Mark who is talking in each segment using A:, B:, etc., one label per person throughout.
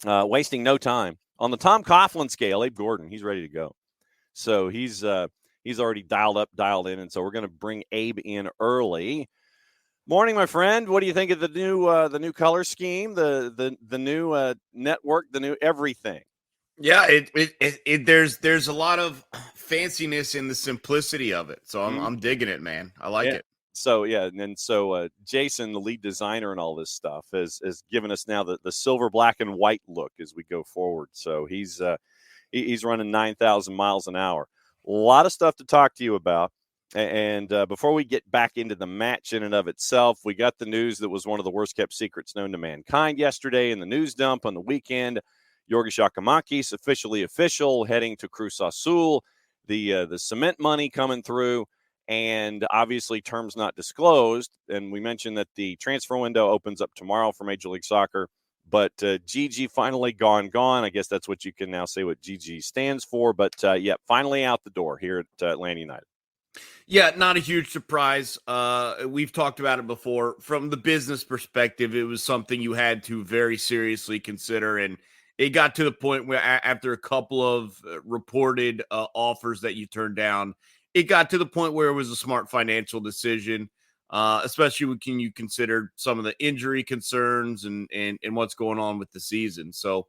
A: wasting no time. On the Tom Coughlin scale, Abe Gordon, he's ready to go. So he's already dialed in, and so we're going to bring Abe in early. Morning, my friend. What do you think of the new color scheme, the new network, the new everything?
B: Yeah, there's a lot of fanciness in the simplicity of it. So I'm digging it, man. I like
A: Yeah.
B: it.
A: So yeah, and so Jason, the lead designer and all this stuff, has given us now the silver, black, and white look as we go forward. So he's running 9,000 miles an hour. A lot of stuff to talk to you about. And before we get back into the match in and of itself, we got the news that was one of the worst kept secrets known to mankind yesterday in the news dump on the weekend. Yorgos Giacomakis official, heading to Cruz Azul. The cement money coming through, and obviously terms not disclosed. And we mentioned that the transfer window opens up tomorrow for Major League Soccer. But GG finally gone. I guess that's what you can now say what GG stands for. But yeah, finally out the door here at Atlanta United.
B: Yeah, not a huge surprise. We've talked about it before. From the business perspective, it was something you had to very seriously consider. And it got to the point where after a couple of reported offers that you turned down, it got to the point where it was a smart financial decision, especially when you consider some of the injury concerns and what's going on with the season. So,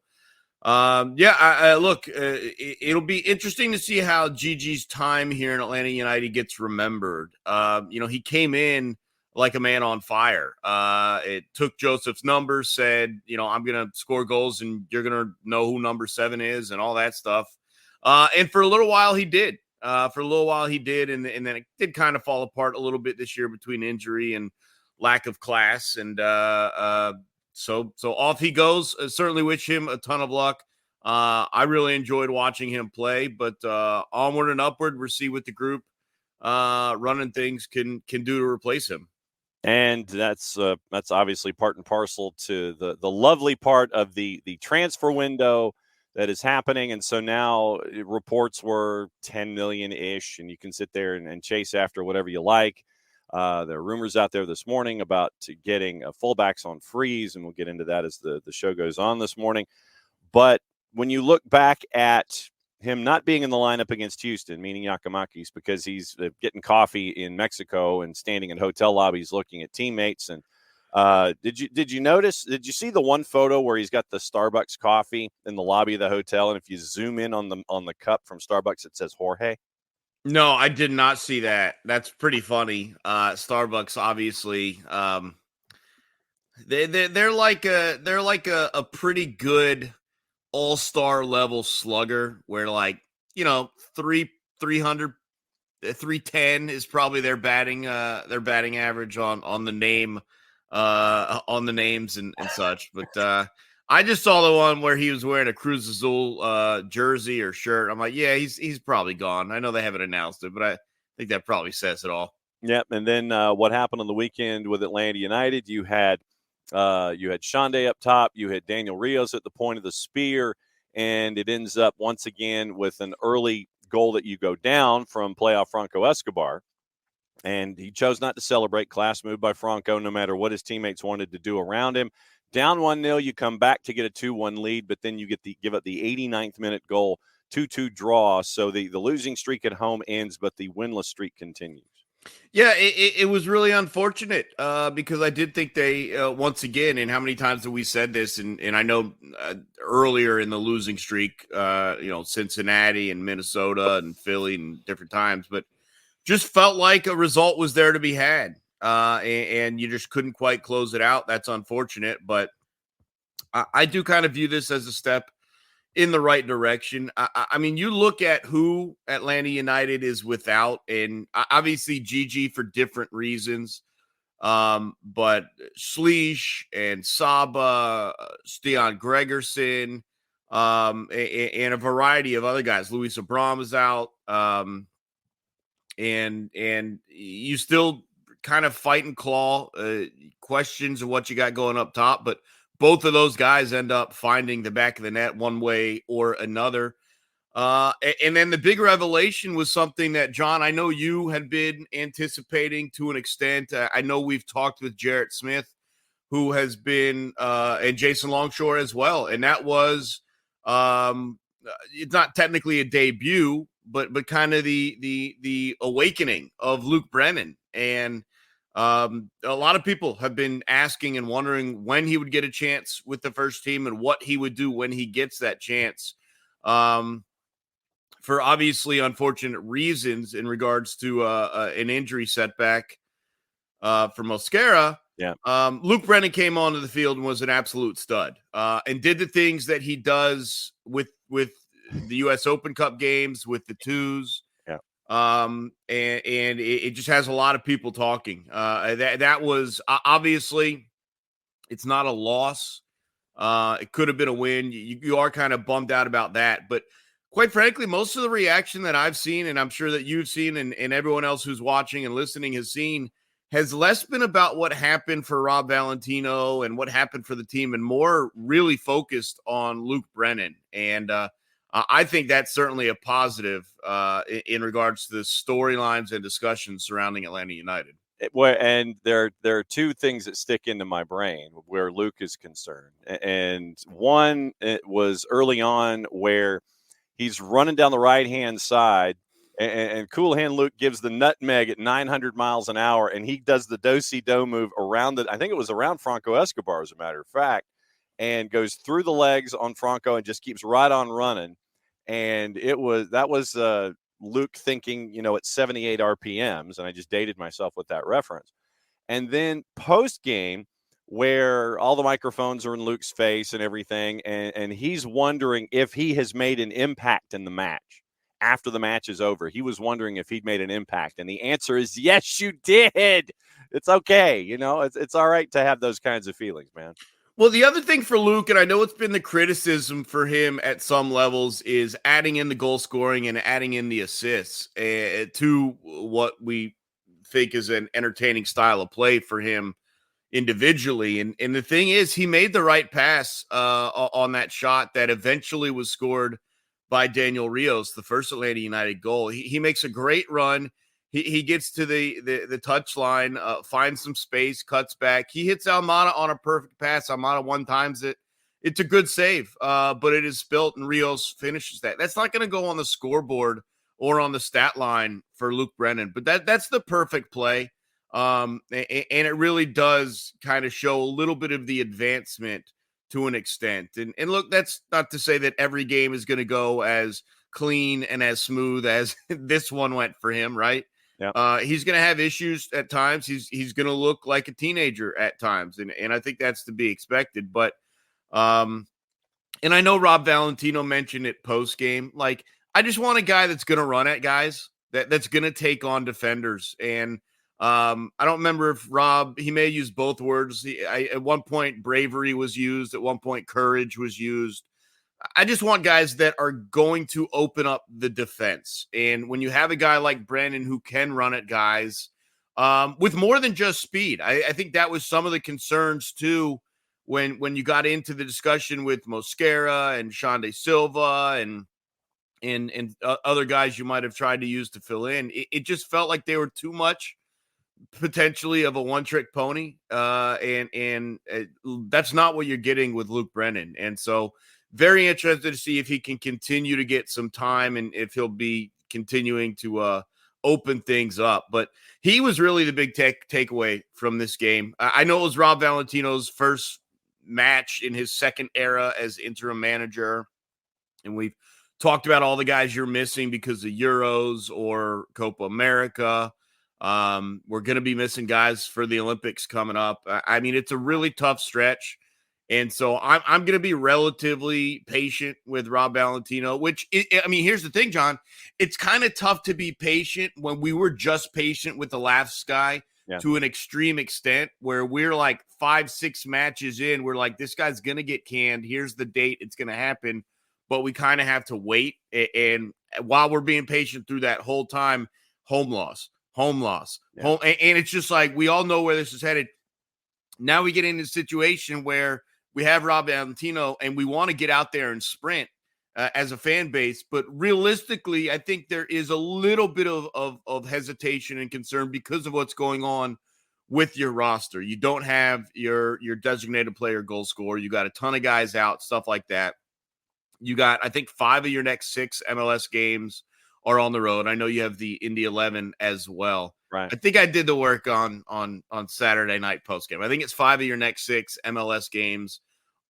B: yeah, look, it'll be interesting to see how Gigi's time here in Atlanta United gets remembered. He came in like a man on fire. It took Joseph's numbers, said, I'm going to score goals and you're going to know who number 7 is and all that stuff. And for a little while he did. And then it did kind of fall apart a little bit this year between injury and lack of class. And so off he goes. Certainly wish him a ton of luck. I really enjoyed watching him play, but onward and upward, we'll see what the group running things can do to replace him.
A: And that's obviously part and parcel to the lovely part of the transfer window that is happening. And so now reports were 10 million-ish, and you can sit there and chase after whatever you like. There are rumors out there this morning about getting fullbacks on freeze, and we'll get into that as the show goes on this morning. But when you look back at him not being in the lineup against Houston, meaning Giacomakis, because he's getting coffee in Mexico and standing in hotel lobbies looking at teammates. And did you see the one photo where he's got the Starbucks coffee in the lobby of the hotel, and if you zoom in on the cup from Starbucks, it says Jorge?
B: No, I did not see that. That's pretty funny. Starbucks, obviously, they're like a pretty good all-star level slugger, where 300, 310 is probably their batting average on the name, on the names and such. But I just saw the one where he was wearing a Cruz Azul jersey or shirt. I'm like, yeah, he's probably gone. I know they haven't announced it, but I think that probably says it all.
A: Yep. And then what happened on the weekend with Atlanta United? You had Shande up top. You had Daniel Rios at the point of the spear, and it ends up once again with an early goal that you go down from playoff Franco Escobar. And he chose not to celebrate. Class move by Franco, no matter what his teammates wanted to do around him. Down 1-0, you come back to get a 2-1 lead, but then you give up the 89th minute goal, 2-2 draw. So the losing streak at home ends, but the winless streak continues.
B: Yeah, it was really unfortunate because I did think they, once again, and how many times have we said this, and I know earlier in the losing streak, Cincinnati and Minnesota and Philly and different times, but just felt like a result was there to be had, and you just couldn't quite close it out. That's unfortunate, but I do kind of view this as a step in the right direction. I mean, you look at who Atlanta United is without, and obviously GG for different reasons. But Schleich and Saba, Stian Gregerson, and a variety of other guys. Luis Abram is out. And you still kind of fight and claw questions of what you got going up top, but both of those guys end up finding the back of the net one way or another. And then the big revelation was something that, John, I know you had been anticipating to an extent. I know we've talked with Jarrett Smith, who has been and Jason Longshore as well. And that was it's not technically a debut, but kind of the awakening of Luke Brennan. And a lot of people have been asking and wondering when he would get a chance with the first team and what he would do when he gets that chance. For obviously unfortunate reasons in regards to an injury setback for Mosquera.
A: Yeah.
B: Luke Brennan came onto the field and was an absolute stud and did the things that he does with the U.S. Open Cup games, with the twos.
A: Yeah.
B: And it just has a lot of people talking. That was obviously it's not a loss. It could have been a win. You are kind of bummed out about that. But quite frankly, most of the reaction that I've seen, and I'm sure that you've seen and everyone else who's watching and listening has seen, has less been about what happened for Rob Valentino and what happened for the team and more really focused on Luke Brennan. And I think that's certainly a positive in regards to the storylines and discussions surrounding Atlanta United.
A: And there are two things that stick into my brain where Luke is concerned. And one, it was early on where he's running down the right-hand side, and Cool Hand Luke gives the nutmeg at 900 miles an hour, and he does the do-si-do move around I think it was around Franco Escobar, as a matter of fact, and goes through the legs on Franco and just keeps right on running. And that was Luke thinking, at 78 RPMs, and I just dated myself with that reference. And then post-game, where all the microphones are in Luke's face and everything, and he's wondering if he has made an impact in the match. After the match is over, he was wondering if he'd made an impact, and the answer is yes, you did. It's okay. It's all right to have those kinds of feelings, man.
B: Well, the other thing for Luke, and I know it's been the criticism for him at some levels, is adding in the goal scoring and adding in the assists to what we think is an entertaining style of play for him individually. And the thing is, he made the right pass on that shot that eventually was scored by Daniel Rios, the first Atlanta United goal. He makes a great run. He gets to the touch line, finds some space, cuts back. He hits Almada on a perfect pass. Almada one times it. It's a good save, but it is spilt, and Rios finishes that. That's not going to go on the scoreboard or on the stat line for Luke Brennan, but that's the perfect play. And it really does kind of show a little bit of the advancement to an extent. And look, that's not to say that every game is going to go as clean and as smooth as this one went for him, right?
A: Yeah.
B: He's going to have issues at times. He's going to look like a teenager at times, and I think that's to be expected. But and I know Rob Valentino mentioned it post game. Like, I just want a guy that's going to run at guys, that's going to take on defenders. And I don't remember if Rob, he may use both words. At one point, bravery was used. At one point, courage was used. I just want guys that are going to open up the defense. And when you have a guy like Brennan who can run at guys with more than just speed, I think that was some of the concerns too when you got into the discussion with Mosquera and Shande Silva and other guys you might have tried to use to fill in. It just felt like they were too much potentially of a one-trick pony. And that's not what you're getting with Luke Brennan. And so very interested to see if he can continue to get some time and if he'll be continuing to open things up. But he was really the big takeaway from this game. I know it was Rob Valentino's first match in his second era as interim manager. And we've talked about all the guys you're missing because of Euros or Copa America. We're going to be missing guys for the Olympics coming up. I mean, it's a really tough stretch. And so I'm going to be relatively patient with Rob Valentino, here's the thing, John. It's kind of tough to be patient when we were just patient with the last guy to an extreme extent where we're like 5-6 matches in. We're like, this guy's going to get canned. Here's the date. It's going to happen. But we kind of have to wait. And while we're being patient through that whole time, home loss. And it's just like, we all know where this is headed. Now we get into a situation where we have Rob Valentino and we want to get out there and sprint as a fan base. But realistically, I think there is a little bit of hesitation and concern because of what's going on with your roster. You don't have your designated player goal scorer. You got a ton of guys out, stuff like that. You got, I think, 5 of your next 6 MLS games are on the road. I know you have the Indy 11 as well.
A: Right.
B: I think I did the work on Saturday night post game. I think it's 5 of your next 6 MLS games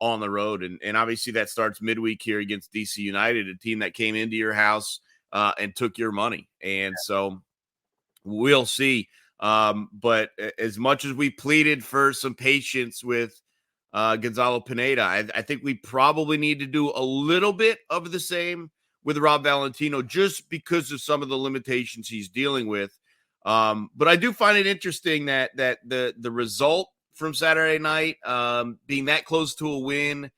B: on the road, and obviously that starts midweek here against DC United, a team that came into your house and took your money, and so we'll see. But as much as we pleaded for some patience with Gonzalo Pineda, I think we probably need to do a little bit of the same with Rob Valentino, just because of some of the limitations he's dealing with. But I do find it interesting that the result from Saturday night, being that close to a win,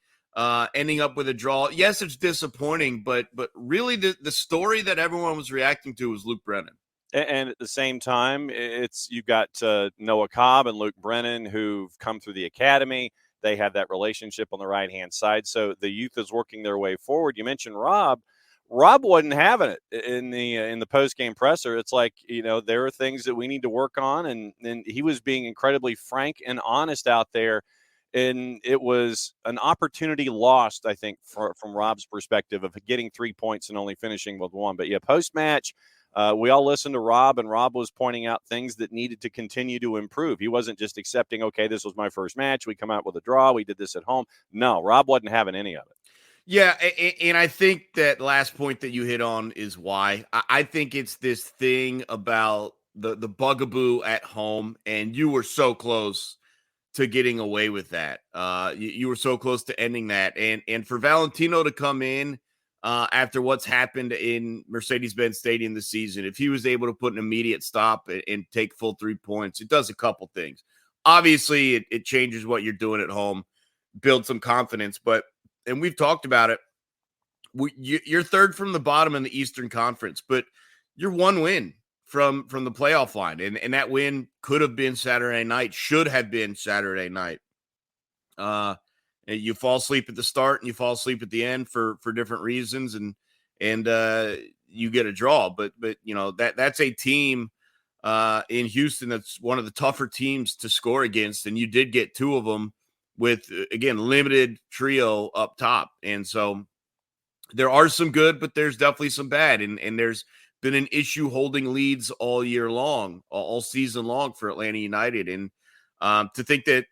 B: ending up with a draw. Yes, it's disappointing, but really the story that everyone was reacting to was Luke Brennan.
A: And at the same time, you've got Noah Cobb and Luke Brennan who've come through the academy. They have that relationship on the right-hand side. So the youth is working their way forward. You mentioned Rob. Rob wasn't having it in the post-game presser. It's like, there are things that we need to work on. And he was being incredibly frank and honest out there. And it was an opportunity lost, I think, from Rob's perspective of getting 3 points and only finishing with 1. But, yeah, post-match, we all listened to Rob, and Rob was pointing out things that needed to continue to improve. He wasn't just accepting, okay, this was my first match. We come out with a draw. We did this at home. No, Rob wasn't having any of it.
B: Yeah, and I think that last point that you hit on is why. I think it's this thing about the bugaboo at home, and you were so close to getting away with that. You were so close to ending that. And for Valentino to come in after what's happened in Mercedes-Benz Stadium this season, if he was able to put an immediate stop and take full 3 points, it does a couple things. Obviously, it changes what you're doing at home, build some confidence, and we've talked about it. You're third from the bottom in the Eastern Conference, but you're 1 win from the playoff line. And that win could have been Saturday night, should have been Saturday night. You fall asleep at the start and you fall asleep at the end for different reasons, and you get a draw. But that's a team in Houston that's one of the tougher teams to score against, and you did get 2 of them with, again, limited trio up top. And so there are some good, but there's definitely some bad. And there's been an issue holding leads all year long, all season long for Atlanta United. And to think that,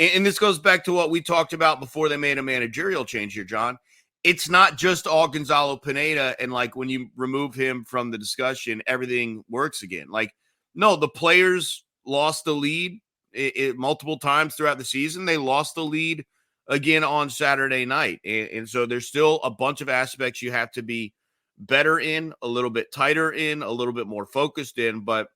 B: and this goes back to what we talked about before they made a managerial change here, John. It's not just all Gonzalo Pineda, and like when you remove him from the discussion, everything works again. Like, no, the players lost the lead multiple times throughout the season. They lost the lead again on Saturday night. And so there's still a bunch of aspects you have to be better in, a little bit tighter in, a little bit more focused in, but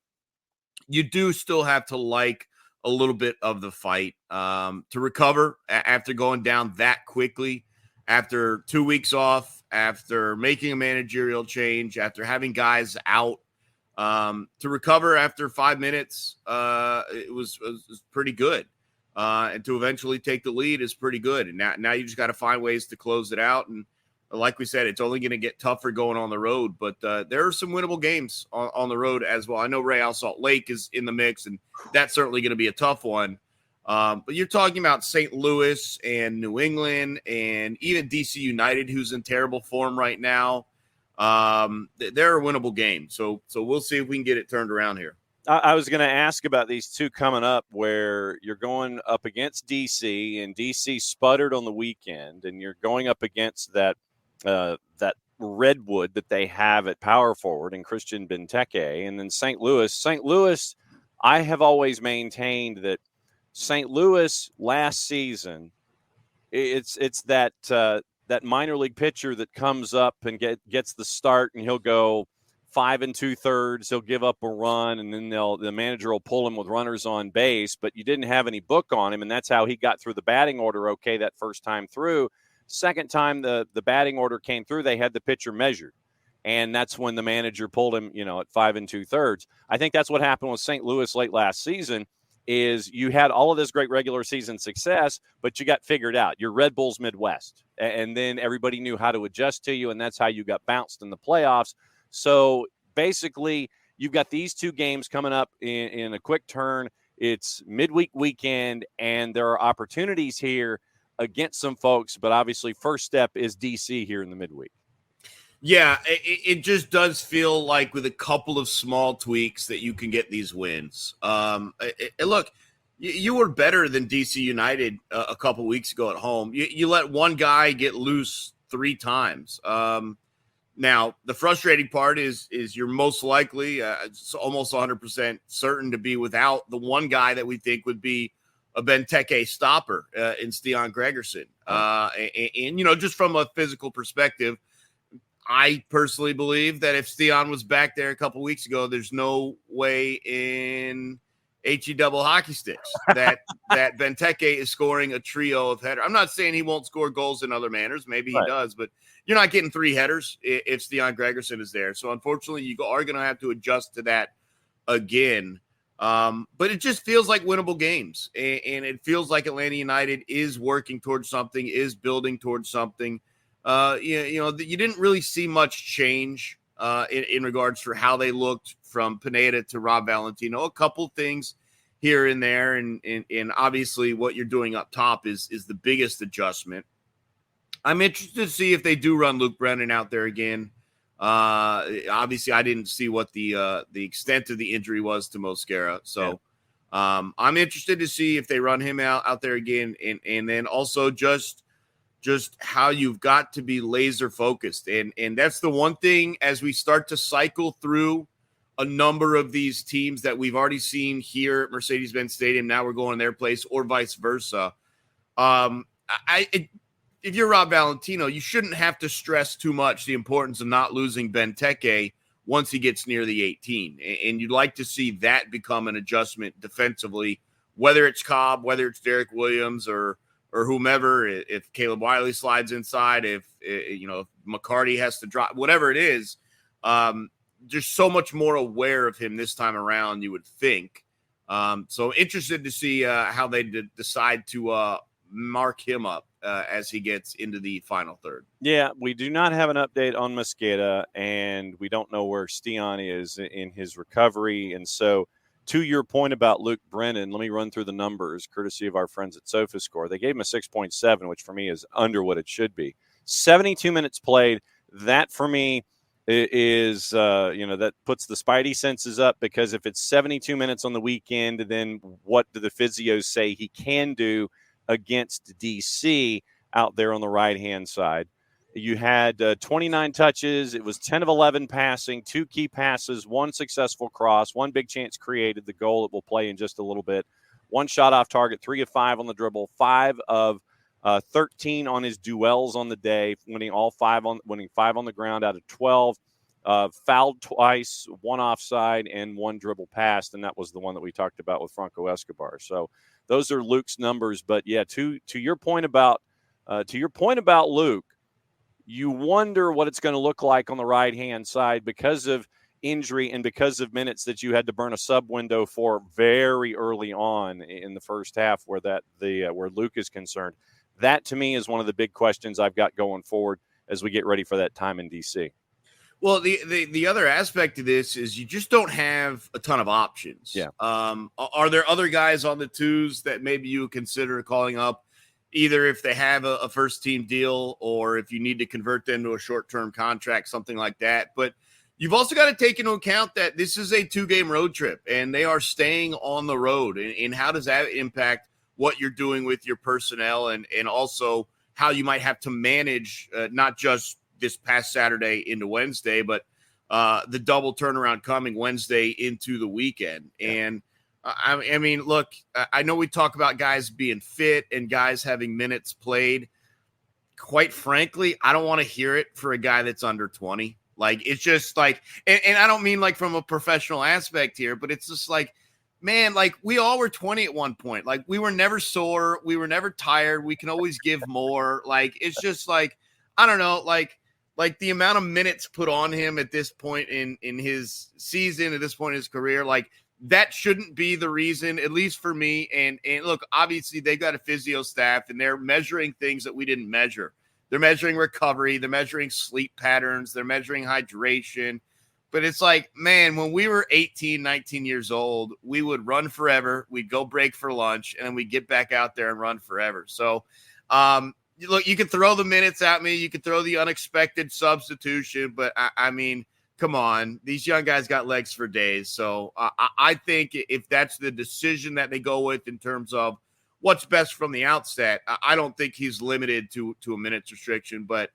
B: you do still have to like a little bit of the fight to recover after going down that quickly, after 2 weeks off, after making a managerial change, after having guys out. To recover after 5 minutes, it was pretty good. And to eventually take the lead is pretty good. And now you just got to find ways to close it out. And like we said, it's only going to get tougher going on the road. But there are some winnable games on the road as well. I know Real Salt Lake is in the mix, and that's certainly going to be a tough one. But you're talking about St. Louis and New England and even DC United, who's in terrible form right now. They're a winnable game. So we'll see if we can get it turned around here.
A: I was going to ask about these two coming up where you're going up against DC, and DC sputtered on the weekend, and you're going up against that redwood that they have at power forward and Christian Benteke, and then St. Louis. St. Louis, I have always maintained that St. Louis last season, it's that minor league pitcher that comes up and gets the start, and he'll go 5 2/3. He'll give up a run, and then the manager will pull him with runners on base. But you didn't have any book on him, and that's how he got through the batting order okay that first time through. Second time the batting order came through, they had the pitcher measured, and that's when the manager pulled him, at 5 2/3. I think that's what happened with St. Louis late last season. Is you had all of this great regular season success, but you got figured out. You're Red Bulls Midwest, and then everybody knew how to adjust to you, and that's how you got bounced in the playoffs. So basically, you've got these two games coming up in a quick turn. it's midweek weekend, and there are opportunities here against some folks, but obviously first step is DC here in the midweek.
B: Yeah, it just does feel like with a couple of small tweaks that you can get these wins. Look, you were better than DC United a couple weeks ago at home. You let one guy get loose 3 times. Now, the frustrating part is you're most likely it's almost 100% certain to be without the one guy that we think would be a Benteke stopper in Stian Gregerson. And, just from a physical perspective, I personally believe that if Stian was back there a couple weeks ago, there's no way in HE double hockey sticks that Benteke is scoring a trio of headers. I'm not saying he won't score goals in other manners. Maybe he does, but you're not getting 3 headers if Stian Gregerson is there. So unfortunately, you are going to have to adjust to that again. But it just feels like winnable games, and it feels like Atlanta United is working towards something, is building towards something. You didn't really see much change in regards for how they looked from Pineda to Rob Valentino. A couple things here and there, and obviously what you're doing up top is the biggest adjustment. I'm interested to see if they do run Luke Brennan out there again. Obviously, I didn't see what the extent of the injury was to Mosquera, so I'm interested to see if they run him out there again, and then also just how you've got to be laser focused. And that's the one thing as we start to cycle through a number of these teams that we've already seen here at Mercedes-Benz Stadium. Now we're going to their place or vice versa. If you're Rob Valentino, you shouldn't have to stress too much the importance of not losing Benteke once he gets near the 18. And you'd like to see that become an adjustment defensively, whether it's Cobb, whether it's Derek Williams or whomever, if Caleb Wiley slides inside, if McCarty has to drop, whatever it is, just so much more aware of him this time around, you would think. So interested to see how they decide to mark him up as he gets into the final third.
A: Yeah, we do not have an update on Mosquera, and we don't know where Stian is in his recovery. And so, to your point about Luke Brennan, let me run through the numbers, courtesy of our friends at SofaScore. They gave him a 6.7, which for me is under what it should be. 72 minutes played. That for me is, that puts the spidey senses up, because if it's 72 minutes on the weekend, then what do the physios say he can do against DC out there on the right-hand side? You had 29 touches. It was 10 of 11 passing, 2 key passes, 1 successful cross, 1 big chance created, the goal that we'll play in just a little bit, 1 shot off target, 3 of 5 on the dribble, 5 of 13 on his duels on the day, winning 5 on the ground out of 12, fouled twice, 1 offside, and 1 dribble passed, and that was the one that we talked about with Franco Escobar. So those are Luke's numbers. But yeah, to your point about Luke, you wonder what it's going to look like on the right-hand side because of injury and because of minutes that you had to burn a sub window for very early on in the first half, where Luke is concerned. That to me is one of the big questions I've got going forward as we get ready for that time in DC.
B: Well, the other aspect of this is you just don't have a ton of options.
A: Yeah.
B: Are there other guys on the twos that maybe you would consider calling up, either if they have a first-team deal or if you need to convert them to a short-term contract, something like that? But you've also got to take into account that this is a 2-game road trip, and they are staying on the road. And how does that impact what you're doing with your personnel, and also how you might have to manage not just this past Saturday into Wednesday, but the double turnaround coming Wednesday into the weekend. Yeah. And I mean, look, I know we talk about guys being fit and guys having minutes played. Quite frankly, I don't want to hear it for a guy that's under 20. Like, it's just like, and I don't mean like from a professional aspect here, but it's just like, man, like we all were 20 at one point. Like we were never sore. We were never tired. We can always give more. Like, it's just like, I don't know, like the amount of minutes put on him at this point in his season, at this point in his career, like that shouldn't be the reason, at least for me. And look, obviously they've got a physio staff and they're measuring things that we didn't measure. They're measuring recovery. They're measuring sleep patterns. They're measuring hydration. But it's like, man, when we were 18, 19 years old, we would run forever. We'd go break for lunch, and then we'd get back out there and run forever. So, look, you can throw the minutes at me. You can throw the unexpected substitution. But, I mean, come on. These young guys got legs for days. So, I think if that's the decision that they go with in terms of what's best from the outset, I don't think he's limited to a minutes restriction. But,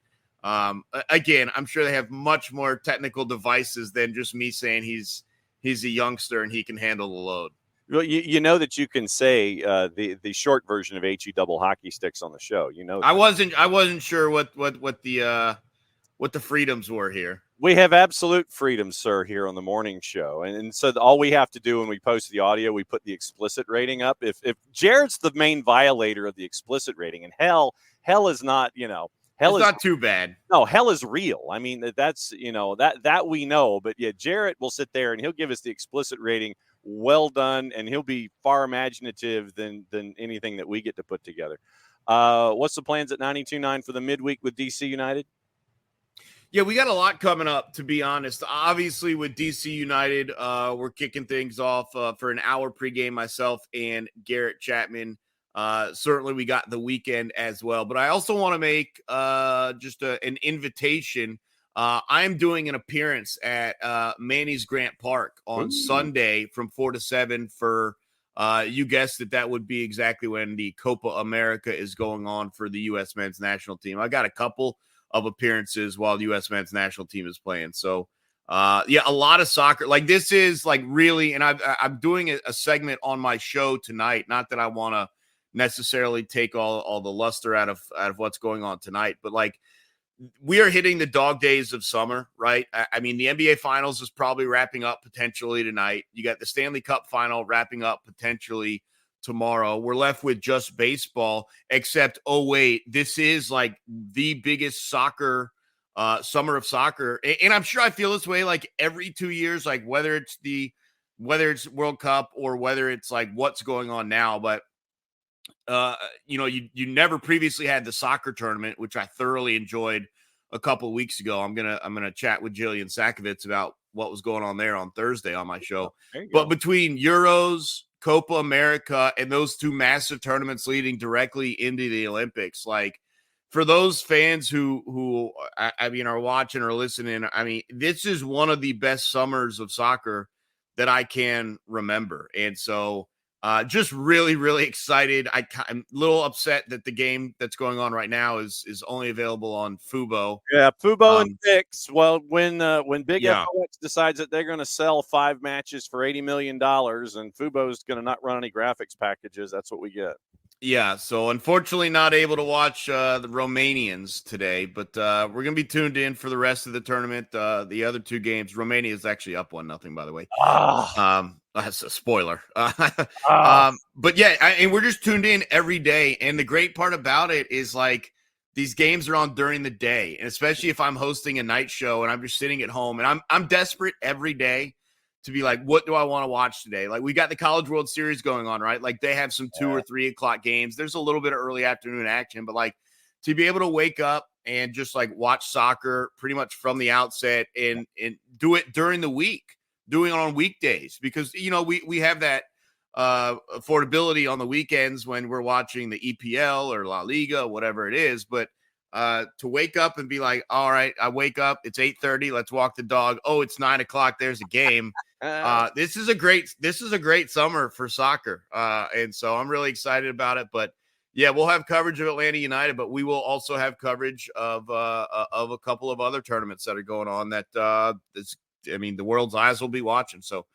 B: again, I'm sure they have much more technical devices than just me saying he's a youngster and he can handle the load.
A: Well, you know that you can say the short version of HE double hockey sticks on the show. You know,
B: I wasn't sure what the freedoms were here.
A: We have absolute freedom, sir, here on the morning show, and so all we have to do when we post the audio, we put the explicit rating up. If Jared's the main violator of the explicit rating, and hell is not, hell
B: it's
A: is
B: not too bad.
A: No, hell is real. I mean, that's, that we know. But yeah, Jarrett will sit there and he'll give us the explicit rating. Well done. And he'll be far imaginative than anything that we get to put together. What's the plans at 92.9 for the midweek with DC United?
B: Yeah, we got a lot coming up, to be honest. Obviously, with DC United, we're kicking things off for an hour pregame, myself and Garrett Chapman. Certainly we got the weekend as well, but I also want to make just an invitation. I am doing an appearance at Manny's Grant Park on Sunday from 4 to 7 for, you guessed it, that would be exactly when the Copa America is going on for the U.S. men's national team. I got a couple of appearances while the U.S. men's national team is playing. So, yeah, a lot of soccer. Like, this is like really, and I'm doing a segment on my show tonight. Not that I want to necessarily take all the luster out of what's going on tonight, but like, we are hitting the dog days of summer, right? I mean, the NBA Finals is probably wrapping up potentially tonight. You got the Stanley Cup Final wrapping up potentially tomorrow. We're left with just baseball, except, oh wait, this is like the biggest soccer summer of soccer, and I'm sure I feel this way like every 2 years, like whether it's World Cup or whether it's like what's going on now, but you never previously had the soccer tournament, which I thoroughly enjoyed a couple of weeks ago. I'm gonna chat with Jillian Sakovitz about what was going on there on Thursday on my show. But between Euros, Copa America, and those two massive tournaments leading directly into the Olympics, like for those fans who I mean are watching or listening, I mean, this is one of the best summers of soccer that I can remember, and so. Just really, really excited. I'm a little upset that the game that's going on right now is only available on Fubo.
A: Yeah, Fubo and Pix. Well, when Big
B: Yeah.
A: FOX decides that they're going to sell 5 matches for $80 million and Fubo's going to not run any graphics packages, that's what we get.
B: Yeah, so unfortunately not able to watch the Romanians today, but we're going to be tuned in for the rest of the tournament. The other two games, Romania is actually up 1-0, by the way. That's a spoiler. But yeah, and we're just tuned in every day. And the great part about it is like these games are on during the day, and especially if I'm hosting a night show and I'm just sitting at home and I'm desperate every day to be like, what do I want to watch today? Like, we got the College World Series going on, right? Like, they have some 2 or 3 o'clock games. There's a little bit of early afternoon action, but like to be able to wake up and just like watch soccer pretty much from the outset and do it during the week, doing it on weekdays, because, we have that affordability on the weekends when we're watching the EPL or La Liga, whatever it is. But to wake up and be like, all right, I wake up, it's 8:30, let's walk the dog. Oh, it's 9 o'clock, there's a game. This is a great summer for soccer. And so I'm really excited about it. But yeah, we'll have coverage of Atlanta United, but we will also have coverage of a couple of other tournaments that are going on that the world's eyes will be watching. So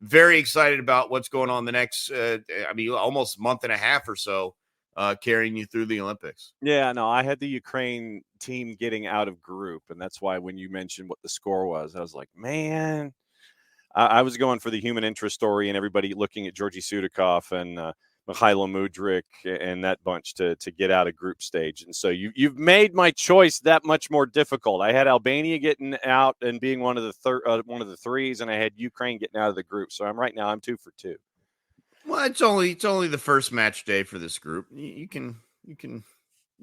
B: very excited about what's going on the next, almost month and a half or so, carrying you through the Olympics.
A: Yeah, no, I had the Ukraine team getting out of group, and that's why when you mentioned what the score was, I was like, man, I was going for the human interest story and everybody looking at Georgi Sudakov and Mikhailo Mudryk and that bunch to get out of group stage. And so you've made my choice that much more difficult. I had Albania getting out and being one of the threes, and I had Ukraine getting out of the group. So I'm 2 for 2.
B: Well, it's only the first match day for this group. You can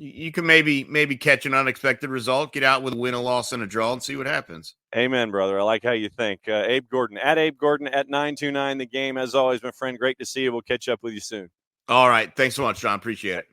B: you can maybe catch an unexpected result, get out with a win, a loss, and a draw, and see what happens.
A: Amen, brother. I like how you think. Abe Gordon at 929 the game. As always, my friend, great to see you. We'll catch up with you soon.
B: All right. Thanks so much, John. Appreciate it.